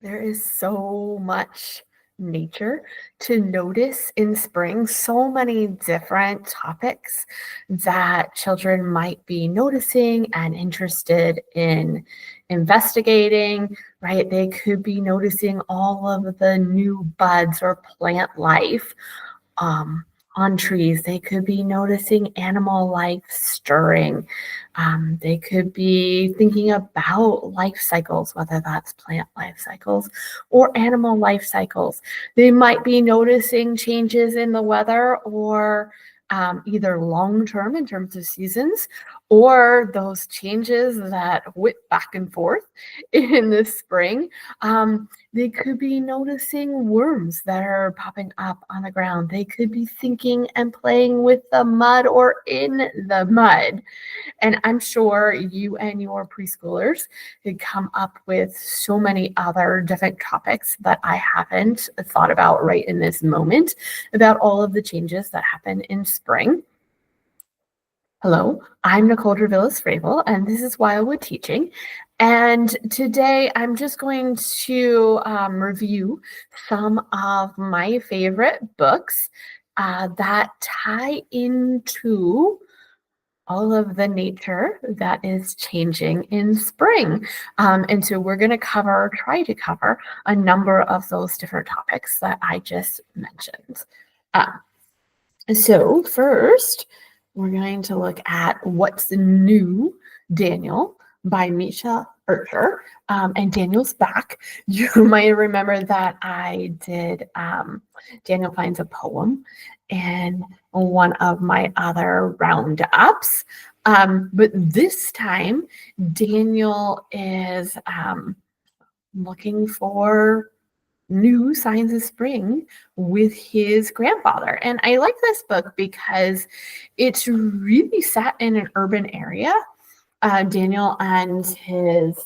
There is so much nature to notice in spring, so many different topics that children might be noticing and interested in investigating, right? They could be noticing all of the new buds or plant life um, on trees. They could be noticing animal life stirring. They could be thinking about life cycles, whether that's plant life cycles or animal life cycles. They might be noticing changes in the weather or either long term in terms of seasons or those changes that whip back and forth in the spring. They could be noticing worms that are popping up on the ground. They could be thinking and playing with the mud or in the mud. And I'm sure you and your preschoolers could come up with so many other different topics that I haven't thought about right in this moment about all of the changes that happen in spring. Hello, I'm Nicole Dravillas-Fravel, and this is Wildwood Teaching. And today I'm just going to review some of my favorite books that tie into all of the nature that is changing in spring. And so we're going to try to cover a number of those different topics that I just mentioned. So first, we're going to look at What's New, Daniel by Misha Urcher. And Daniel's back. You might remember that I did Daniel Finds a Poem in one of my other roundups. But this time, Daniel is looking for new signs of spring with his grandfather. And I like this book because it's really set in an urban area. Daniel and his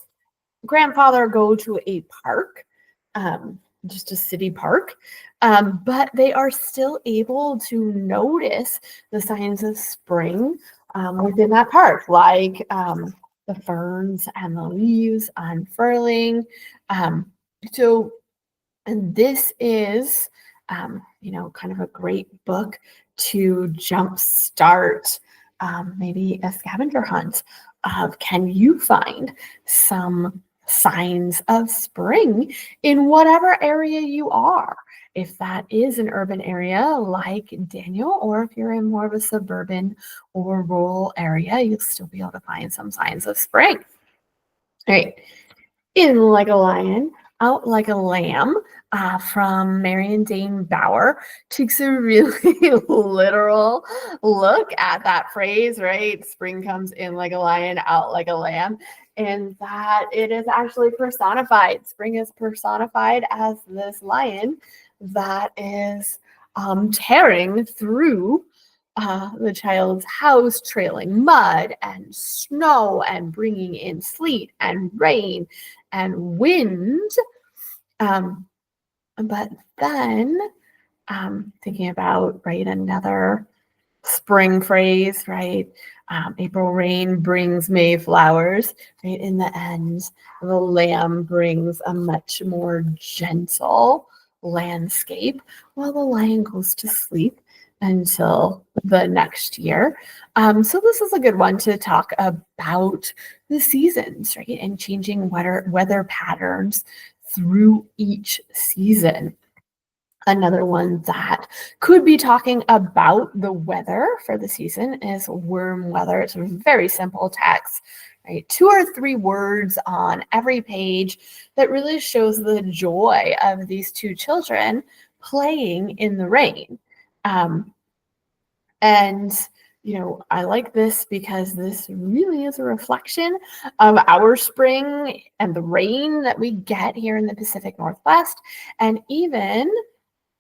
grandfather go to a park, just a city park, but they are still able to notice the signs of spring within that park, like the ferns and the leaves unfurling. And this is, kind of a great book to jumpstart maybe a scavenger hunt of can you find some signs of spring in whatever area you are. If that is an urban area like Daniel, or if you're in more of a suburban or rural area, you'll still be able to find some signs of spring. All right. In Like a Lion, Out Like a Lamb from Marion Dane Bauer takes a really literal look at that phrase, right? Spring comes in like a lion, out like a lamb, and that it is actually personified. Spring is personified as this lion that is tearing through the child's house, trailing mud and snow and bringing in sleet and rain and wind. But then thinking about, right, another spring phrase, right? April rain brings May flowers, right? In the end, the lamb brings a much more gentle landscape while the lion goes to sleep until the next year. So this is a good one to talk about the seasons, right? And changing weather patterns through each season. Another one that could be talking about the weather for the season is Warm Weather. It's a very simple text, right? 2 or 3 words on every page that really shows the joy of these 2 children playing in the rain. I like this because this really is a reflection of our spring and the rain that we get here in the Pacific Northwest, and even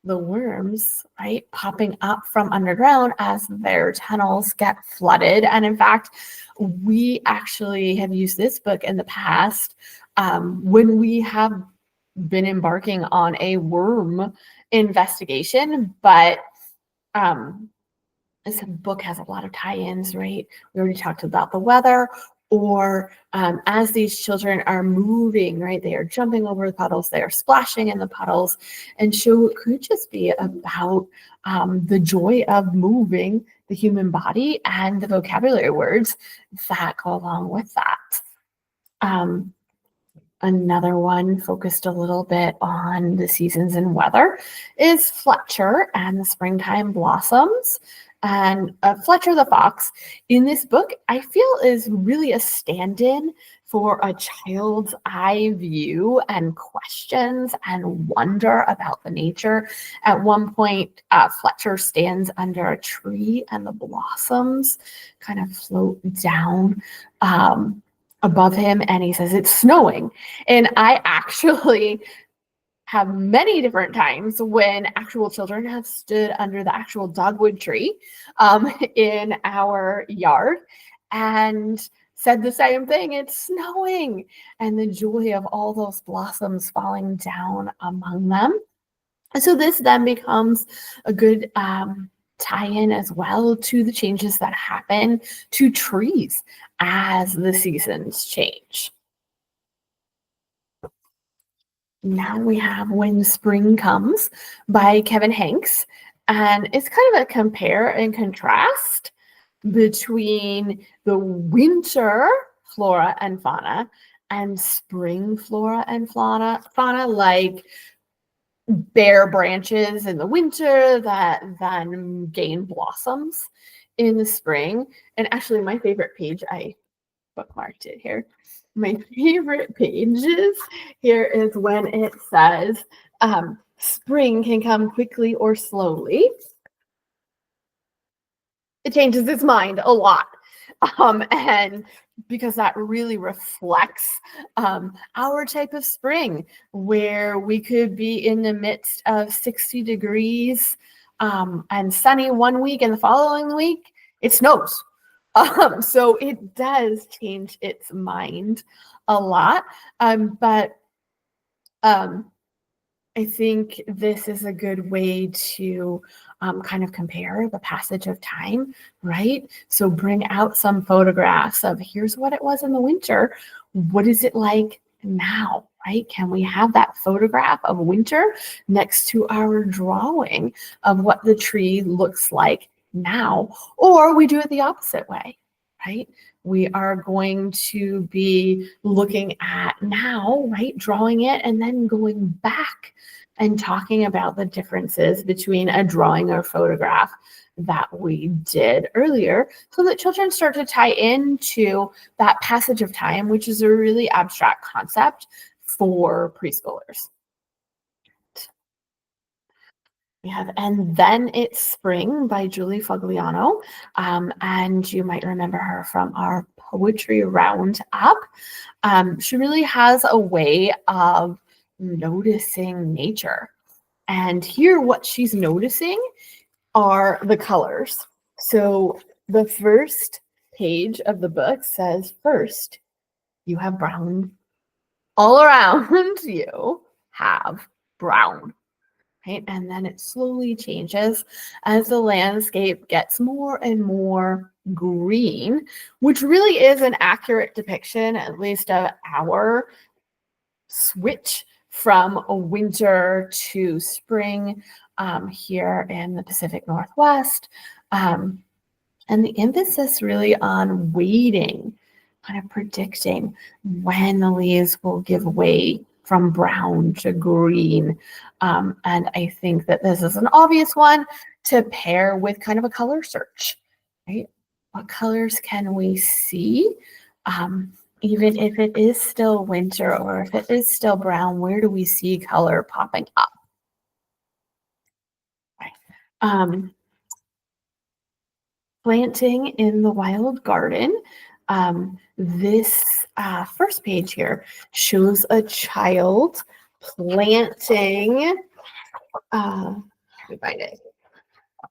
the worms, right, popping up from underground as their tunnels get flooded. And in fact, we actually have used this book in the past when we have been embarking on a worm investigation, but this book has a lot of tie-ins, right? We already talked about the weather. Or as these children are moving, right, they are jumping over the puddles, they are splashing in the puddles. And so it could just be about the joy of moving the human body and the vocabulary words that go along with that. Another one focused a little bit on the seasons and weather is Fletcher and the springtime blossoms. And Fletcher the fox in this book, I feel, is really a stand-in for a child's eye view and questions and wonder about the nature. At one point, Fletcher stands under a tree and the blossoms kind of float down above him, and he says it's snowing. And I actually have many different times when actual children have stood under the actual dogwood tree in our yard and said the same thing. It's snowing, and the joy of all those blossoms falling down among them. And so this then becomes a good tie-in as well to the changes that happen to trees as the seasons change. Now we have When Spring Comes by Kevin Hanks. And it's kind of a compare and contrast between the winter flora and fauna and spring flora and fauna like bare branches in the winter that then gain blossoms in the spring. And actually, my favorite page, I bookmarked it here. My favorite pages here is when it says, spring can come quickly or slowly. It changes its mind a lot. And because that really reflects our type of spring, where we could be in the midst of 60 degrees and sunny one week, and the following week it snows. So it does change its mind a lot. But I think this is a good way to kind of compare the passage of time, right? So bring out some photographs of here's what it was in the winter. What is it like now, right? Can we have that photograph of winter next to our drawing of what the tree looks like now? Or we do it the opposite way, right? We are going to be looking at now, right? Drawing it and then going back and talking about the differences between a drawing or photograph that we did earlier, so that children start to tie into that passage of time, which is a really abstract concept for preschoolers. We have And Then It's Spring by Julie Fogliano. And you might remember her from our poetry roundup. She really has a way of noticing nature. And here what she's noticing are the colors. So the first page of the book says, first, you have brown. All around you have brown. Right? And then it slowly changes as the landscape gets more and more green, which really is an accurate depiction, at least of our switch from a winter to spring here in the Pacific Northwest. And the emphasis really on waiting, kind of predicting when the leaves will give way from brown to green. And I think that this is an obvious one to pair with kind of a color search, right? What colors can we see? Even if it is still winter or if it is still brown, where do we see color popping up? Right. Planting in the Wild Garden. This first page here shows a child planting, let me find it,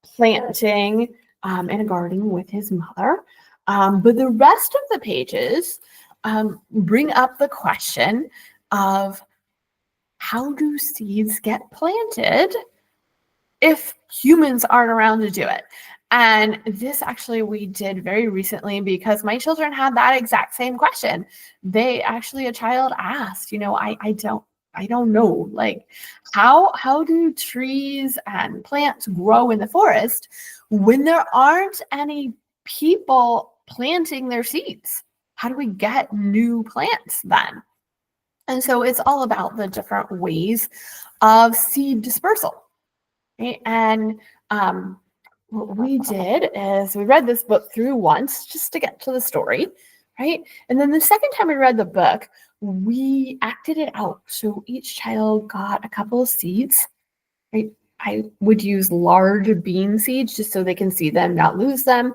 planting in a garden with his mother. But the rest of the pages bring up the question of how do seeds get planted if humans aren't around to do it? And this actually we did very recently because my children had that exact same question. They actually, a child asked, I don't know, like how do trees and plants grow in the forest when there aren't any people planting their seeds? How do we get new plants then? And so it's all about the different ways of seed dispersal. Right? And what we did is we read this book through once just to get to the story, right? And then the second time we read the book, we acted it out. So each child got a couple of seeds, right? I would use large bean seeds just so they can see them, not lose them.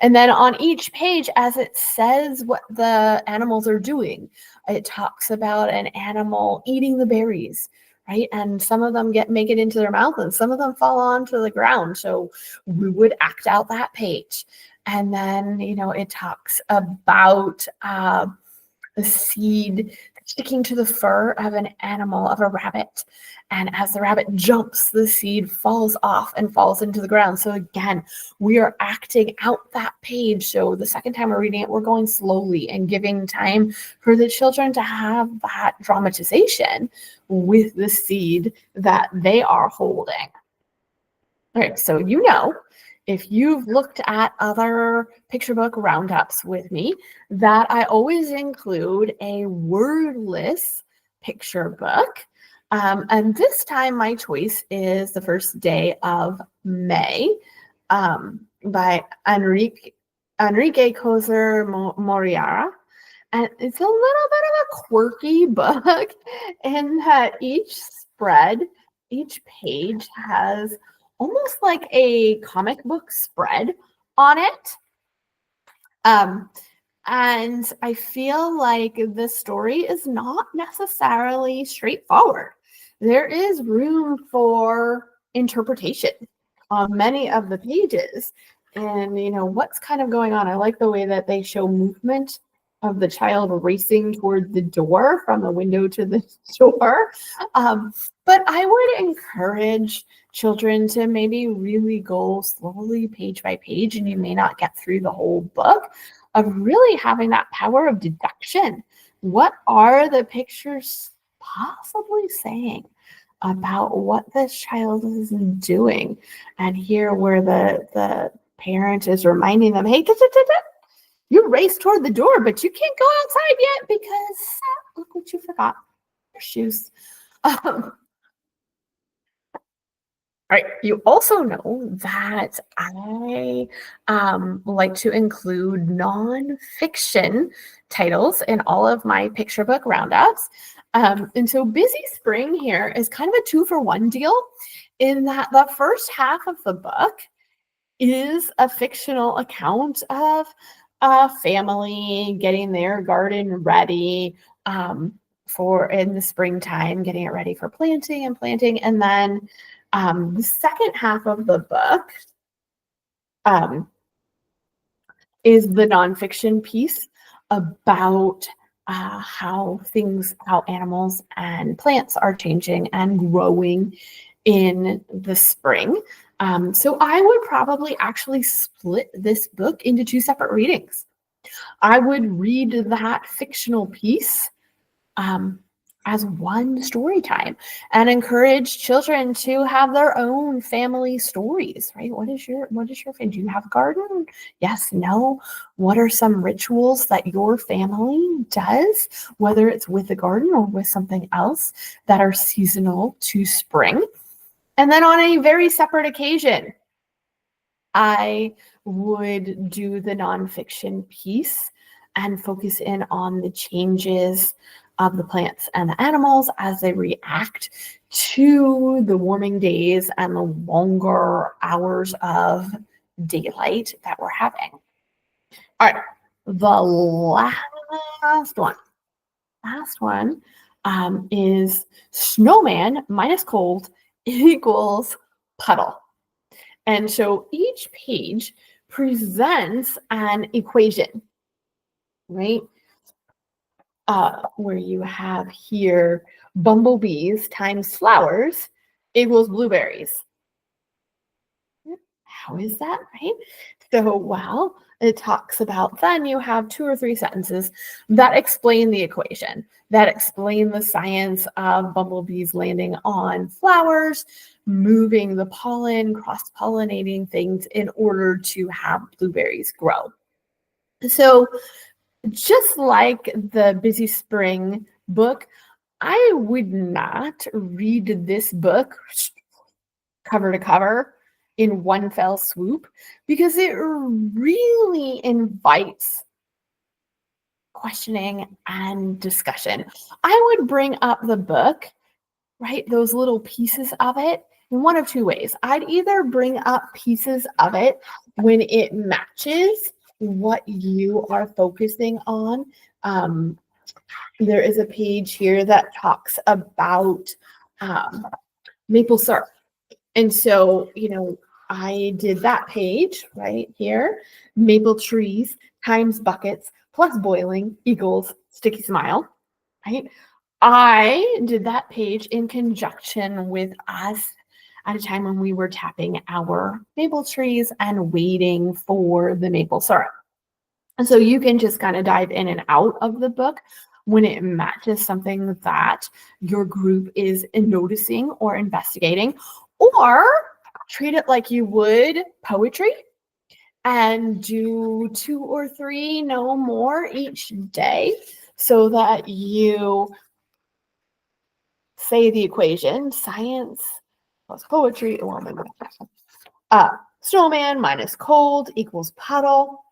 And then on each page, as it says what the animals are doing, it talks about an animal eating the berries, right? And some of them make it into their mouth and some of them fall onto the ground. So we would act out that page. And then, it talks about the seed sticking to the fur of an animal, of a rabbit. And as the rabbit jumps, the seed falls off and falls into the ground. So again, we are acting out that page. So the second time we're reading it, we're going slowly and giving time for the children to have that dramatization with the seed that they are holding. All right, so if you've looked at other picture book roundups with me, that I always include a wordless picture book. And this time my choice is The First Day of May by Enrique Koser Moriara. And it's a little bit of a quirky book in that each page has almost like a comic book spread on it. And I feel like the story is not necessarily straightforward. There is room for interpretation on many of the pages. And, what's kind of going on? I like the way that they show movement of the child racing toward the door from the window to the door. But I would encourage children to maybe really go slowly page by page, and you may not get through the whole book, of really having that power of deduction. What are the pictures possibly saying about what this child is doing? And here where the parent is reminding them, hey, you race toward the door, but you can't go outside yet because look what you forgot, your shoes. All right. You also know that I like to include nonfiction titles in all of my picture book roundups. And so Busy Spring here is kind of a 2-for-1 deal in that the first half of the book is a fictional account of a family getting their garden ready for in the springtime, getting it ready for planting. And then the second half of the book is the nonfiction piece about how animals and plants are changing and growing in the spring. So I would probably actually split this book into 2 separate readings. I would read that fictional piece as one story time and encourage children to have their own family stories, right? What is your family? Do you have a garden? Yes, no. What are some rituals that your family does, whether it's with the garden or with something else, that are seasonal to spring? And then on a very separate occasion, I would do the nonfiction piece and focus in on the changes of the plants and the animals as they react to the warming days and the longer hours of daylight that we're having. All right, the last one is snowman minus cold equals puddle. And so each page presents an equation, right? Where you have here bumblebees times flowers equals blueberries. How is that, right? So, well, it talks about then you have 2 or 3 sentences that explain the equation, that explain the science of bumblebees landing on flowers, moving the pollen, cross-pollinating things in order to have blueberries grow. So, just like the Busy Spring book, I would not read this book cover to cover in one fell swoop because it really invites questioning and discussion. I would bring up the book, right? Those little pieces of it in one of two ways. I'd either bring up pieces of it when it matches what you are focusing on. Um, there is a page here that talks about um, maple syrup. And so, I did that page right here, maple trees times buckets plus boiling equals sticky smile, right? I did that page in conjunction with us at a time when we were tapping our maple trees and waiting for the maple syrup. And so you can just kind of dive in and out of the book when it matches something that your group is noticing or investigating, or treat it like you would poetry and do 2 or 3, no more each day, so that you say the equation science plus poetry. Snowman minus cold equals puddle,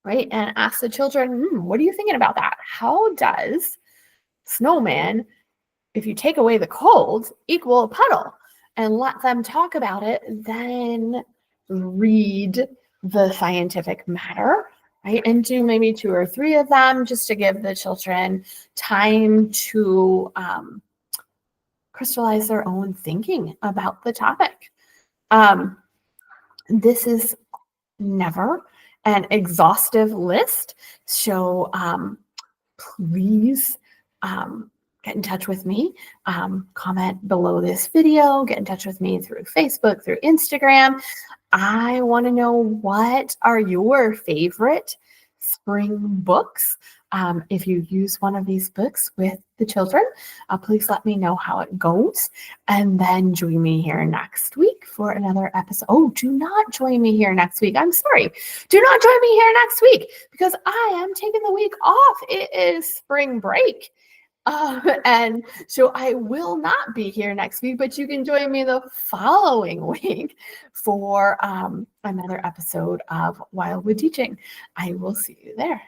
right? And ask the children, what are you thinking about that? How does snowman, if you take away the cold, equal a puddle? And let them talk about it, then read the scientific matter, right? And do maybe 2 or 3 of them just to give the children time to crystallize their own thinking about the topic. This is never an exhaustive list. So please get in touch with me. Comment below this video. Get in touch with me through Facebook, through Instagram. I want to know, what are your favorite spring books? If you use one of these books with the children, please let me know how it goes. And then join me here next week for another episode. Oh, do not join me here next week. I'm sorry. Do not join me here next week because I am taking the week off. It is spring break. And so I will not be here next week, but you can join me the following week for another episode of Wildwood Teaching. I will see you there.